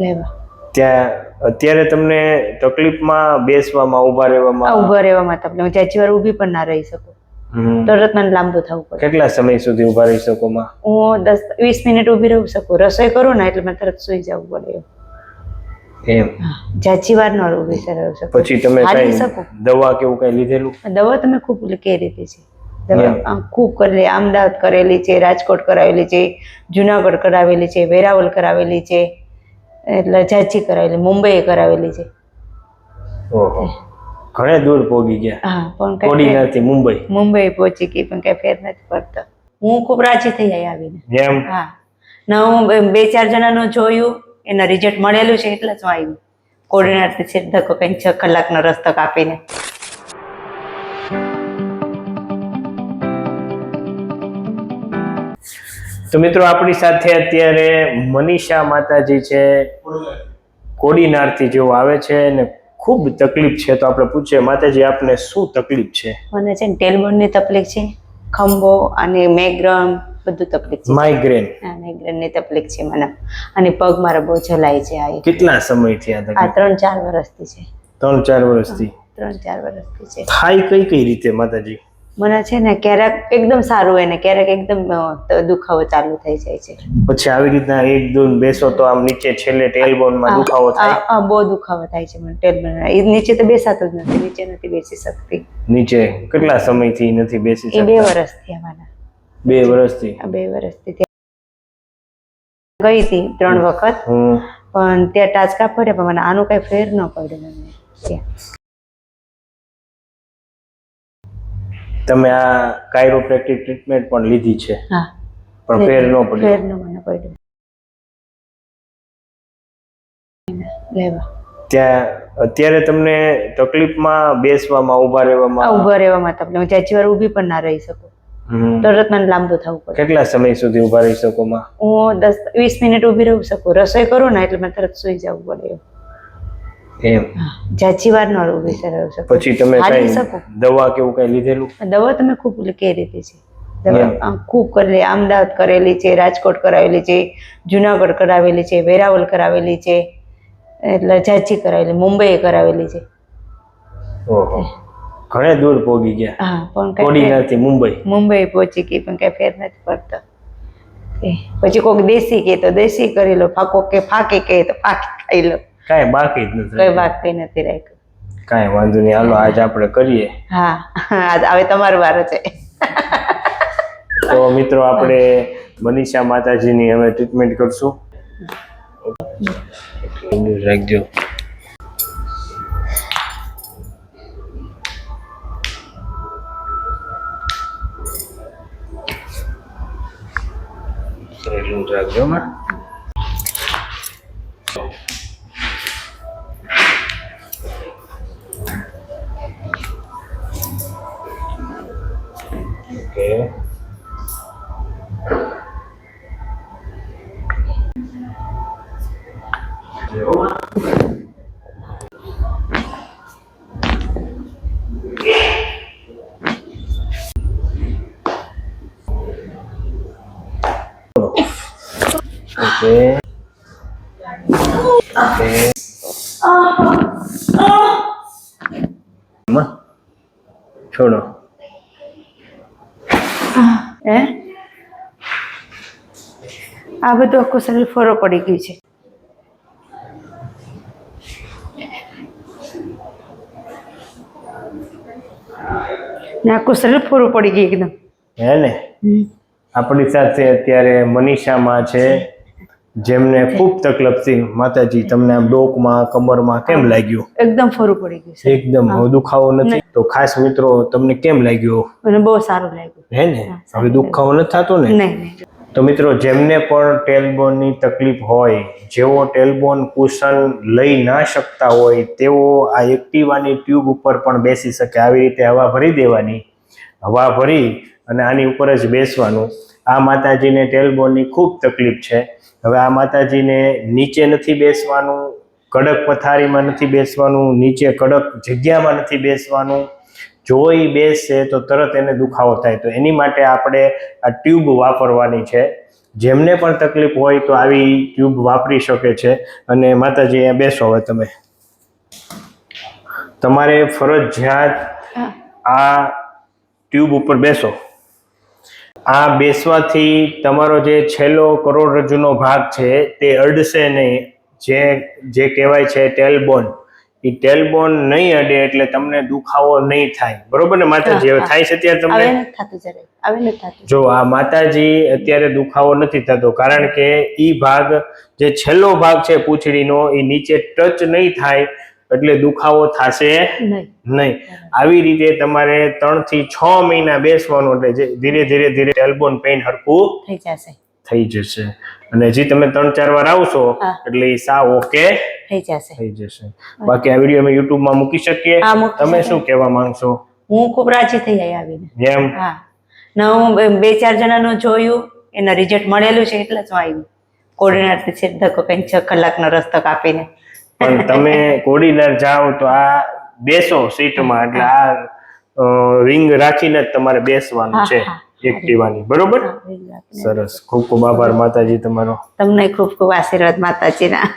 લેવા. ત્યાં અત્યારે તમને તકલીફમાં બેસવામાં ઊભા રહેવામાં તકલીફ, જાજી વાર ઊભી પણ ના રહી શકું. તરત મને લાંબુ થવું પડે. કેટલા સમય સુધી ઊભા રહી શકો માં? હું 10-20 મિનિટ ઊભી રહી શકું. રસોઈ કરું ને એટલે મને તરત સુઈ જવું પડે એમ. જાજી વાર ન ઊભી રહી શકું. પછી તમે કઈ દવા કે એવું કઈ લીધેલું? દવા તમે ખૂબ કરી હતી છે. દવા ખૂબ કરેલી, અમદાવાદ કરેલી છે, રાજકોટ કરાવેલી છે, જુનાગઢ કરાવેલી છે, વેરાવળ કરાવેલી છે, એટલે જાજી કરાવેલી, મુંબઈ કરાવેલી છે. ઓહો, ઘણે દૂર પહોંચી ગયા. હા, પણ કોડીનારથી મુંબઈ પહોંચી ગઈ, પણ કઈ ફેર નથી પડતો. હું ખૂબ રાજી થઈ આવીને. એમ? હા, ના હું 2-4 જણાનું જોયું, એના રિઝલ્ટ મળેલું છે એટલે જ હું આવી. કોડીનારથી સીધા કઈ 6 કલાકનો રસ્તો કાપીને. તો મિત્રો આપણી સાથે અત્યારે મનીષા માતાજી છે, કોડીનારથી જેઓ આવે છે ને ખૂબ તકલીફ છે. તો આપણે પૂછીએ, માતાજી આપને શું તકલીફ છે? મને છે ને ટેલબોનની તકલીફ છે, ખંભો અને મેગ્રેન બધું તકલીફ છે. માઇગ્રેન? હા, માઇગ્રેનની તકલીફ છે મને. અને પગ મારા બહુ ચલાય છે. આ કેટલા સમયથી આ તકલીફ? આ 3-4 વર્ષથી છે. 3-4 વર્ષથી? 3-4 વર્ષથી છે. થાય કઈ રીતે માતાજી? મને છે ને ક્યારેક એકદમ સારું હોય ને ક્યારેક એકદમ દુખાવો ચાલુ થઈ જાય છે. પછી આવી રીતના એકદમ બેસો તો આમ નીચે છેલ્લે ટેલબોનમાં દુખાવો થાય? બહુ દુખાવો થાય છે મને ટેલબોન. નીચે તો બેસાતો જ નથી, નીચે નથી બેસી શકતી. નીચે કેટલા સમયથી નથી બેસી શકતા? 2 વર્ષથી અમારા. 2 વર્ષથી? 2 વર્ષથી ગઈ હતી 3 વખત, પણ ત્યાં ટાચકા પડ્યા, પણ મને આનું કઈ ફેર ન પડ્યો મને ત્યાં. તમે આ કાયરોપ્રેક્ટિક ટ્રીટમેન્ટ પણ લીધી છે? હા, પણ ફેર ન પડ્યો? ફેર ન મને પડ્યો. લેવા. ત્યાં અત્યારે તમને તકલીફમાં બેસવામાં ઊભા રહેવામાં તકલીફ, જાજી વાર ઊભી પણ ના રહી શકું. તરત મને લાંબુ થવું પડે. કેટલા સમય સુધી ઊભા રહી શકો માં? હું 10-20 મિનિટ ઊભી રહી શકું. રસોઈ કરું ને એટલે મને તરત સુઈ જવું પડે એમ. જાજી વાર ન ઊભી રહી શકું. પછી તમે કઈ દવા કે એવું કઈ લીધેલું? દવા તમે ખૂબ કરી હતી છે. દવા ખૂબ કરેલી, અમદાવાદ કરેલી છે, રાજકોટ કરાવેલી છે, જુનાગઢ કરાવેલી છે, વેરાવળ કરાવેલી છે, એટલે જાજી કરાવેલી, મુંબઈ કરાવેલી છે. ઓહો, ઘણે દૂર પહોંચી ગયા. હા, પણ કોડીનારથી મુંબઈ પહોંચી ગઈ, પણ કઈ ફેર નથી પડતો. પછી કોઈક દેશી કે તો દેશી કરી લો, ફાકી કે તો ફાકી ખાઈ લો. કાંઈ બાકી જ નથી? કઈ બાકી નથી રાખ્યું. કાંઈ વાંધો નહીં, હાલો આજ આપણે કરીએ. હા, હવે તમારો વારો છે. તો મિત્રો આપણે મનીષા માતાજીની હવે ટ્રીટમેન્ટ કરશું. રાખજો. રાખજો માં. ઓકે. ઓકે. છોડો. આ બધું આખું શરીર ફરો પડી ગયું છે. આખું શરીર ફોરું પડી ગયું એકદમ. હે ને? આપણી સાથે અત્યારે મનીષામાં છે, જેમને ખૂબ તકલીફ હતી. માતાજી તમને આમ ડોકમાં, કમરમાં કેમ લાગ્યું? એકદમ ફરું પડી ગયું છે. એકદમ દુખાવો નથી? તો ખાસ મિત્રો તમને કેમ લાગ્યું? મને બહુ સારું લાગ્યું. હે ને? હવે દુખાવો નથી થતો ને? નહીં. તો મિત્રો જેમને પણ ટેલબોનની તકલીફ હોય, જેઓ ટેલબોન કુશન લઈ ના શકતા હોય, તેઓ આ એક્ટિવાની ટ્યુબ ઉપર પણ બેસી શકે. આવી રીતે હવા ભરી દેવાની, હવા ભરી અને આની ઉપર જ બેસવાનું. આ માતાજીને ટેલબોનની ખૂબ તકલીફ છે. હવે આ માતાજીને નીચે નથી બેસવાનું, કડક પથારીમાં નથી બેસવાનું, નીચે કડક જગ્યામાં નથી બેસવાનું. જો એ બેસશે તો તરત એને દુખાવો થાય. તો એની માટે આપણે આ ટ્યુબ વાપરવાની છે. જેમને પણ તકલીફ હોય તો આવી ટ્યુબ વાપરી શકે છે. અને માતાજી અહીંયા બેસો. હવે તમે તમારે ફરજિયાત હા. આ ટ્યુબ ઉપર બેસો. આ બેસવાથી તમારો જે છેલ્લો કરોડરજ્જુનો ભાગ છે તે અડશે નહીં. જે કહેવાય છે ટેલબોન, એ ટેલબોન નહીં અડે એટલે તમને દુખાવો નહીં થાય. બરોબર ને માતાજી? હવે થાય છે અત્યારે તમને? આવે નથી થતું જરાય, આવે નથી થતું. જો આ માતાજી અત્યારે દુખાવો નથી થતો, કારણ કે ઈ ભાગ જે છેલ્લો ભાગ છે પૂંછડીનો એ નીચે ટચ નહીં થાય એટલે દુખાવો થશે નહીં. આવી રીતે તમારે 3 થી 6 મહિના બેસવાનું, એટલે ધીરે ધીરે ટેલબોન પેઇન હરખું થઈ જશે. અને હજી તમે 3-4 વાર આવશો એટલે એ સાવ ઓકે થઈ જશે. બાકી આ વિડીયો અમે YouTube માં મૂકી શકીએ. તમે શું કહેવા માંગશો? હું ખૂબ રાજી થઈ આવીને. એમ? હા, ના હું 2-4 જણાનું જોયું, એના રિઝલ્ટ મળેલું છે એટલે જ હું આવી. કોર્ડિનેટર છે ધક્કો કઈ 6 કલાકનો રસ્તો કાપીને. પણ તમે કોર્ડિનેટર જાઓ તો આ બેસો સીટમાં, એટલે આ રિંગ રાખીને જ તમારે બેસવાનું છે એક્ટિવાની. બરોબર? સરસ. ખૂબ ખૂબ આભાર માતાજી તમારો. તમને ખૂબ ખૂબ આશીર્વાદ માતાજીના.